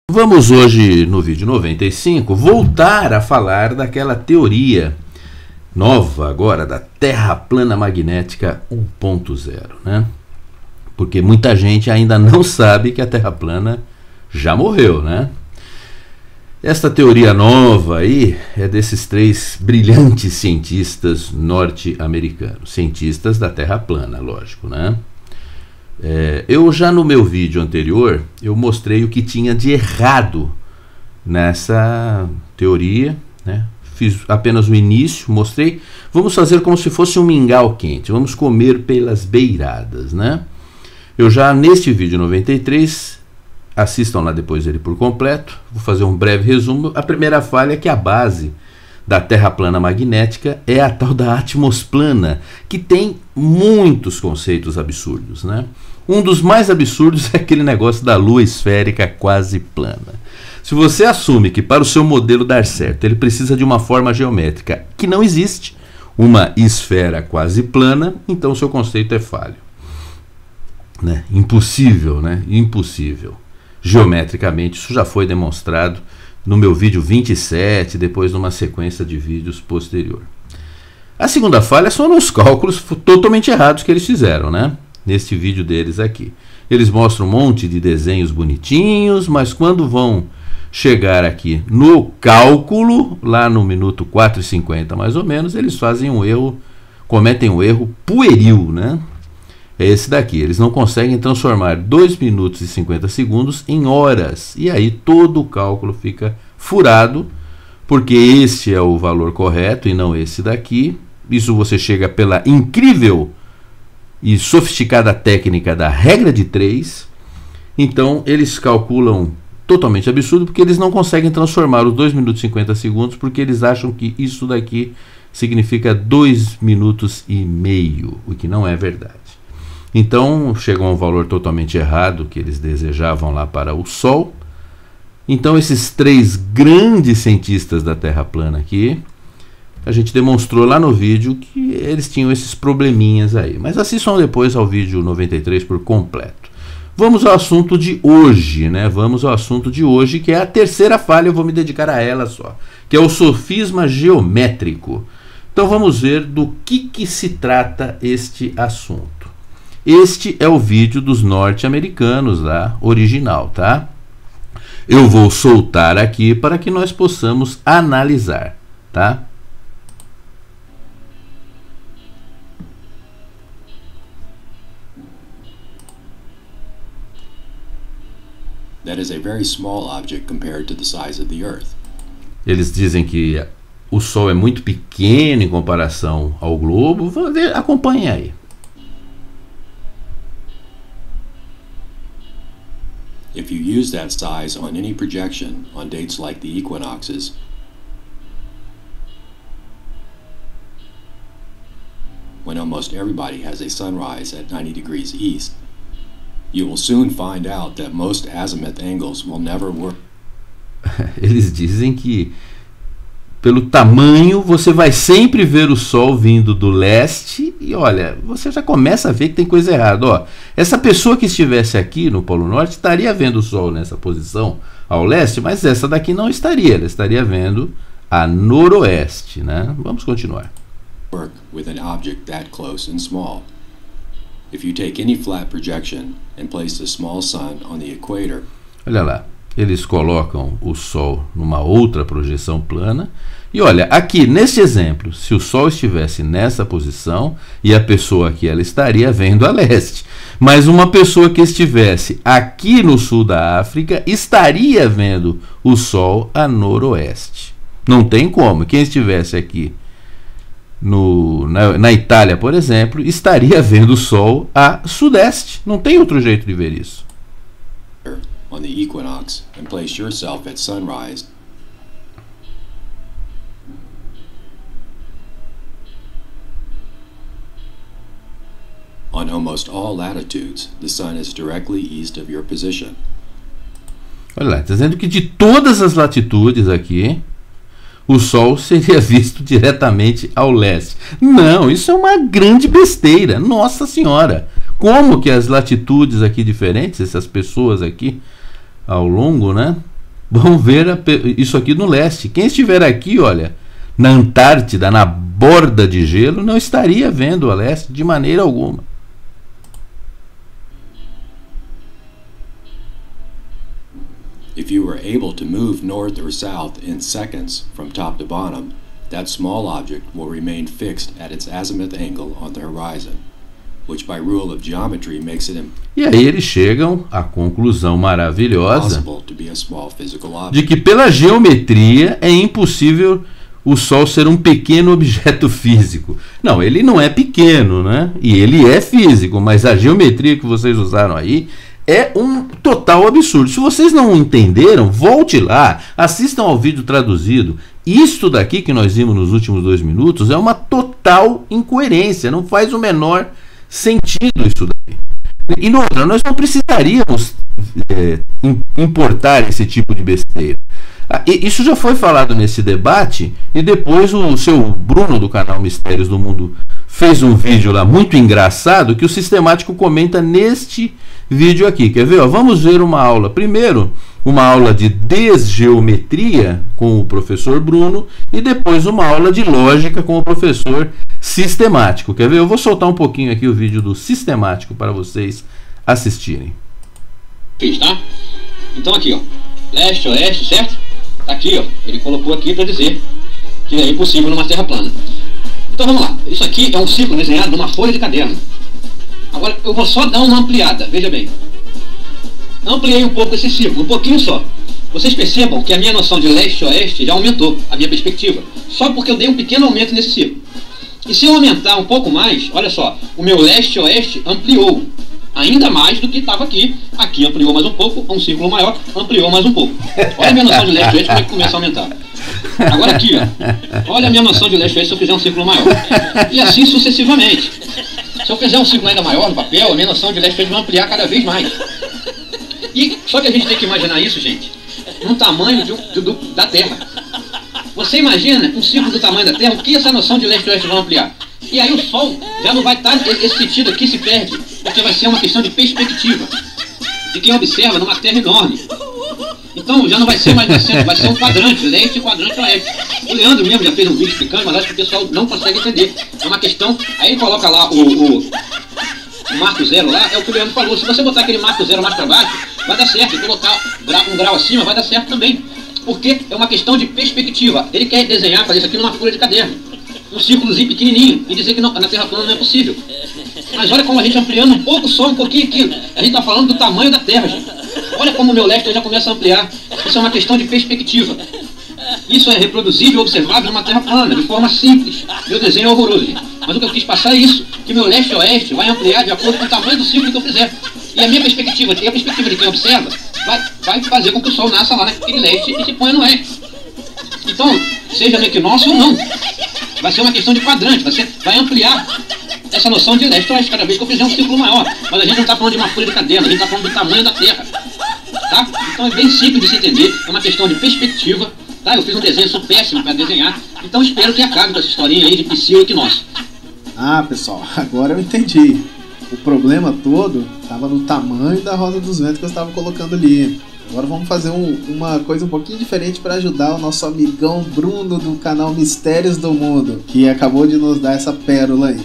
Vamos hoje, no vídeo 95, voltar a falar daquela teoria nova agora da Terra plana magnética 1.0, né? Porque muita gente ainda não sabe que a Terra plana já morreu, né? Esta teoria nova aí é desses três brilhantes cientistas norte-americanos, cientistas da Terra plana, lógico, né? Eu já no meu vídeo anterior, eu mostrei o que tinha de errado nessa teoria, né? Fiz apenas o início, mostrei. Vamos fazer como se fosse um mingau quente, vamos comer pelas beiradas, né? Eu já neste vídeo 93, assistam lá depois ele por completo, vou fazer um breve resumo. A primeira falha é que a base da Terra plana magnética é a tal da atmosplana, que tem muitos conceitos absurdos, né? Um dos mais absurdos é aquele negócio da Lua esférica quase plana. Se você assume que para o seu modelo dar certo ele precisa de uma forma geométrica que não existe, uma esfera quase plana, então o seu conceito é falho, né? Impossível, né? Impossível. Geometricamente, isso já foi demonstrado no meu vídeo 27, depois numa sequência de vídeos posterior. A segunda falha são nos cálculos totalmente errados que eles fizeram, né? Neste vídeo deles aqui. Eles mostram um monte de desenhos bonitinhos, mas quando vão chegar aqui no cálculo, lá no minuto 4:50 mais ou menos, eles fazem um erro, cometem um erro pueril, né? É esse daqui. Eles não conseguem transformar 2 minutos e 50 segundos em horas. E aí todo o cálculo fica furado, porque este é o valor correto e não esse daqui. Isso você chega pela incrível e sofisticada técnica da regra de 3. Então eles calculam totalmente absurdo, porque eles não conseguem transformar os 2 minutos e 50 segundos, porque eles acham que isso daqui significa 2 minutos e meio, o que não é verdade. Então chegam a um valor totalmente errado que eles desejavam lá para o Sol. Então esses três grandes cientistas da Terra plana aqui, a gente demonstrou lá no vídeo que eles tinham esses probleminhas aí. Mas assistam depois ao vídeo 93 por completo. Vamos ao assunto de hoje, né? Vamos ao assunto de hoje, que é a terceira falha, eu vou me dedicar a ela só, que é o sofisma geométrico. Então vamos ver do que se trata este assunto. Este é o vídeo dos norte-americanos lá, original, tá? Eu vou soltar aqui para que nós possamos analisar, tá? That is a very small object compared to the size of the Earth. Eles dizem que o Sol é muito pequeno em comparação ao globo. Acompanhe aí. If you use that size on any projection on dates like the equinoxes, when almost everybody has a sunrise at 90 degrees east, you will soon find out that most azimuth angles will never work. Eles dizem que pelo tamanho você vai sempre ver o Sol vindo do leste e olha, você já começa a ver que tem coisa errada. Ó, essa pessoa que estivesse aqui no Polo Norte estaria vendo o Sol nessa posição ao leste, mas essa daqui não estaria, ela estaria vendo a noroeste, né? Vamos continuar. Work with an object that close and small. If you take any flat projection and place the small sun on the equator. Olha lá, eles colocam o Sol numa outra projeção plana. E olha, aqui nesse exemplo, se o Sol estivesse nessa posição e a pessoa aqui, ela estaria vendo a leste. Mas uma pessoa que estivesse aqui no sul da África estaria vendo o Sol a noroeste. Não tem como. Quem estivesse aqui na Itália, por exemplo, estaria vendo o Sol a sudeste. Não tem outro jeito de ver isso. On the equinox and place yourself at sunrise. On almost all latitudes, the sun is directly east of your position. Olha lá, está dizendo que de todas as latitudes aqui, o Sol seria visto diretamente ao leste. Não, isso é uma grande besteira. Nossa Senhora! Como que as latitudes aqui diferentes, essas pessoas aqui ao longo, né, vão ver isso aqui no leste. Quem estiver aqui, olha, na Antártida, na borda de gelo, não estaria vendo a leste de maneira alguma. If you were able to move north or south in seconds from top to bottom, that small object will remain fixed at its azimuth angle on the horizon, which by rule of geometry makes it E aí eles chegam à conclusão maravilhosa impossible to be a small physical de object. que pela geometria é impossível o Sol ser um pequeno objeto físico. Não, ele não é pequeno, né? E ele é físico, mas a geometria que vocês usaram aí é um total absurdo. Se vocês não entenderam, volte lá, assistam ao vídeo traduzido. Isto daqui que nós vimos nos últimos 2 minutos é uma total incoerência, não faz o menor sentido isso daí. E outra, nós não precisaríamos importar esse tipo de besteira. Isso já foi falado nesse debate e depois o seu Bruno do canal Mistérios do Mundo fez um vídeo lá muito engraçado que o Sistemático comenta neste vídeo aqui. Quer ver? Ó, vamos ver uma aula. Primeiro, uma aula de desgeometria com o professor Bruno e depois uma aula de lógica com o professor Sistemático. Quer ver? Eu vou soltar um pouquinho aqui o vídeo do Sistemático para vocês assistirem. Tá? Então aqui, ó, leste, oeste, certo? Tá aqui, ó, ele colocou aqui para dizer que é impossível numa terra plana. Então vamos lá, isso aqui é um círculo desenhado numa folha de caderno. Agora eu vou só dar uma ampliada, veja bem. Ampliei um pouco esse círculo, um pouquinho só. Vocês percebam que a minha noção de leste e oeste já aumentou, a minha perspectiva, só porque eu dei um pequeno aumento nesse círculo. E se eu aumentar um pouco mais, olha só, o meu leste e oeste ampliou ainda mais do que estava aqui. Aqui ampliou mais um pouco, um círculo maior, ampliou mais um pouco. Olha a minha noção de leste e oeste como é que começa a aumentar. Agora aqui, ó, olha a minha noção de leste e oeste se eu fizer um círculo maior. E assim sucessivamente. Se eu fizer um círculo ainda maior no papel, a minha noção de leste e oeste vai ampliar cada vez mais. E só que a gente tem que imaginar isso, gente, no tamanho da Terra. Você imagina um círculo do tamanho da Terra, o que essa noção de leste e oeste vai ampliar? E aí o Sol já não vai estar, esse sentido aqui se perde, porque vai ser uma questão de perspectiva, de quem observa numa Terra enorme. Então já não vai ser mais no centro, vai ser um quadrante, leste e quadrante oeste. O Leandro mesmo já fez um vídeo explicando, mas acho que o pessoal não consegue entender. É uma questão, aí ele coloca lá o marco zero lá, é o que o Leandro falou, se você botar aquele marco zero mais para baixo, vai dar certo, e colocar um grau acima, vai dar certo também. Porque é uma questão de perspectiva. Ele quer desenhar, fazer isso aqui numa folha de caderno, um círculozinho pequenininho, e dizer que não, na Terra plana não é possível. Mas olha como a gente ampliando um pouco só, um pouquinho aqui. A gente está falando do tamanho da Terra, gente. Olha como o meu leste já começa a ampliar. Isso é uma questão de perspectiva. Isso é reproduzível e observável numa Terra plana, de forma simples. Meu desenho é horroroso, gente. Mas o que eu quis passar é isso, que meu leste e oeste vai ampliar de acordo com o tamanho do círculo que eu fizer. E a minha perspectiva, e a perspectiva de quem observa, vai fazer com que o Sol nasça lá naquele leste e se ponha no oeste. Então, seja no equinócio ou não, vai ser uma questão de quadrante, vai ampliar essa noção de leste e oeste cada vez que eu fizer um círculo maior. Mas a gente não está falando de uma folha de caderno, a gente está falando do tamanho da Terra. Tá? Então é bem simples de se entender, é uma questão de perspectiva. Tá? Eu fiz um desenho, sou péssimo para desenhar, então espero que acabe com essa historinha aí de psi e equinócio. Ah, pessoal, agora eu entendi. O problema todo estava no tamanho da roda dos ventos que eu estava colocando ali. Agora vamos fazer uma coisa um pouquinho diferente para ajudar o nosso amigão Bruno do canal Mistérios do Mundo, que acabou de nos dar essa pérola aí.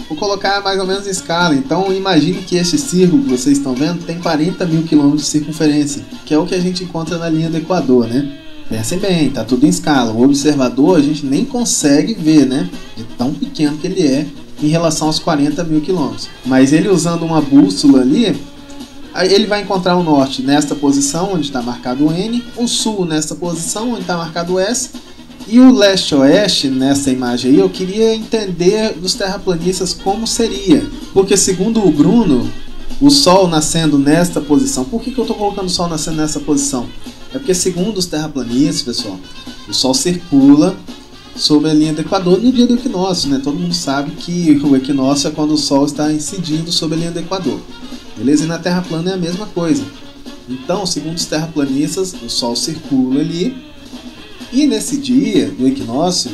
Vou colocar mais ou menos em escala, então imagine que esse círculo que vocês estão vendo tem 40 mil quilômetros de circunferência, que é o que a gente encontra na linha do Equador, né? Pensem bem, tá tudo em escala. O observador a gente nem consegue ver, né? De tão pequeno que ele é em relação aos 40 mil quilômetros. Mas ele usando uma bússola ali, ele vai encontrar o norte nesta posição, onde está marcado o N, o sul nesta posição, onde está marcado o S, e o leste-oeste, nessa imagem aí, eu queria entender dos terraplanistas como seria. Porque segundo o Bruno, o Sol nascendo nesta posição. Por que eu estou colocando o Sol nascendo nessa posição? É porque segundo os terraplanistas, pessoal, o Sol circula sobre a linha do Equador no dia do equinócio, né? Todo mundo sabe que o equinócio é quando o Sol está incidindo sobre a linha do Equador. Beleza? E na Terra plana é a mesma coisa. Então, segundo os terraplanistas, o Sol circula ali. E nesse dia do equinócio,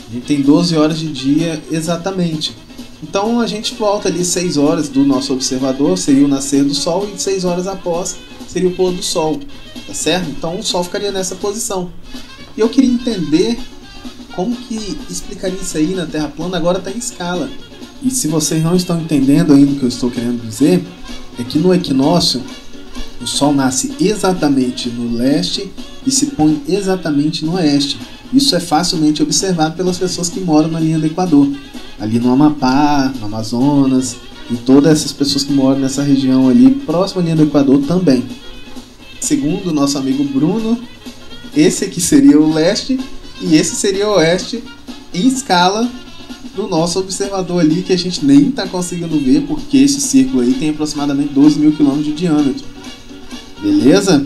a gente tem 12 horas de dia exatamente. Então a gente volta ali 6 horas do nosso observador, seria o nascer do Sol, e 6 horas após seria o pôr do Sol. Tá tá certo? Então o Sol ficaria nessa posição. E eu queria entender como que explicaria isso aí na Terra plana, agora está em escala. E se vocês não estão entendendo ainda o que eu estou querendo dizer, é que no equinócio o Sol nasce exatamente no leste e se põe exatamente no oeste. Isso é facilmente observado pelas pessoas que moram na linha do Equador, ali no Amapá, no Amazonas, e todas essas pessoas que moram nessa região ali próxima à linha do Equador também. Segundo o nosso amigo Bruno, esse aqui seria o leste e esse seria o oeste em escala do nosso observador ali, que a gente nem está conseguindo ver porque esse círculo aí tem aproximadamente 12 mil quilômetros de diâmetro. Beleza?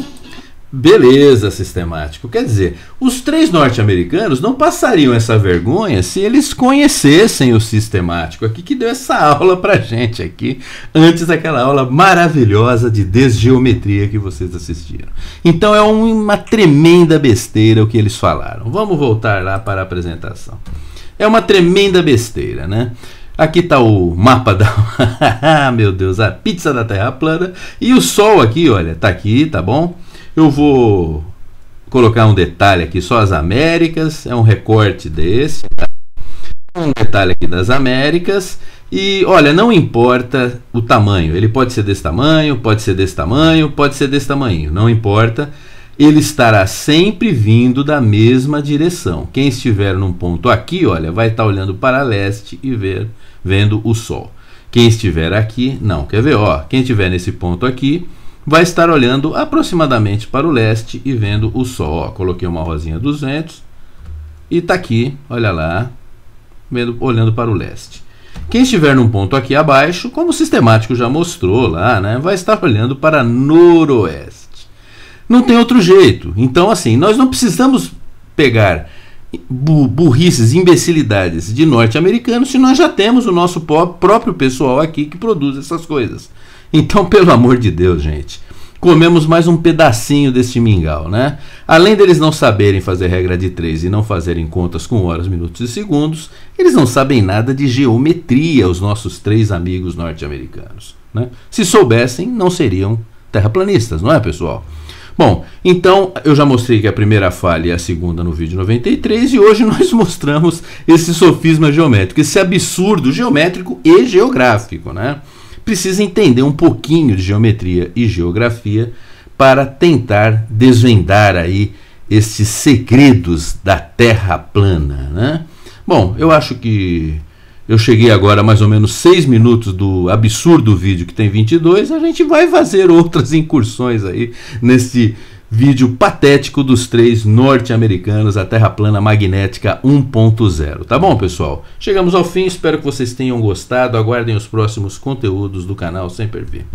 Beleza, sistemático. Quer dizer, os 3 norte-americanos não passariam essa vergonha se eles conhecessem o sistemático aqui, que deu essa aula pra gente aqui, antes daquela aula maravilhosa de desgeometria que vocês assistiram. Então é uma tremenda besteira o que eles falaram. Vamos voltar lá para a apresentação. É uma tremenda besteira, né? Aqui está o mapa da... meu Deus, a pizza da Terra plana. E o Sol aqui, olha, tá aqui, tá bom? Eu vou colocar um detalhe aqui, só as Américas, é um recorte desse, tá? Um detalhe aqui das Américas, e olha, não importa o tamanho, ele pode ser desse tamanho, pode ser desse tamanho, pode ser desse tamanho, não importa, ele estará sempre vindo da mesma direção. Quem estiver num ponto aqui, olha, vai estar olhando para leste e vendo o Sol. Quem estiver aqui, não, quer ver, ó, quem estiver nesse ponto aqui, vai estar olhando aproximadamente para o leste e vendo o Sol. Ó, coloquei uma rosinha 200 e está aqui, olha lá, olhando para o leste. Quem estiver num ponto aqui abaixo, como o sistemático já mostrou lá, né, vai estar olhando para noroeste. Não tem outro jeito. Então, assim, nós não precisamos pegar burrices, imbecilidades de norte-americanos se nós já temos o nosso próprio pessoal aqui que produz essas coisas. Então, pelo amor de Deus, gente, comemos mais um pedacinho deste mingau, né? Além deles não saberem fazer regra de 3 e não fazerem contas com horas, minutos e segundos, eles não sabem nada de geometria, os nossos 3 amigos norte-americanos, né? Se soubessem, não seriam terraplanistas, não é, pessoal? Bom, então eu já mostrei que a primeira falha é a segunda no vídeo 93 e hoje nós mostramos esse sofisma geométrico, esse absurdo geométrico e geográfico, né? Precisa entender um pouquinho de geometria e geografia para tentar desvendar aí esses segredos da Terra plana, né? Bom, eu acho que eu cheguei agora a mais ou menos 6 minutos do absurdo vídeo que tem 22, a gente vai fazer outras incursões aí nesse vídeo patético dos 3 norte-americanos, a Terra plana magnética 1.0. Tá bom, pessoal? Chegamos ao fim, espero que vocês tenham gostado. Aguardem os próximos conteúdos do canal Semper Vi.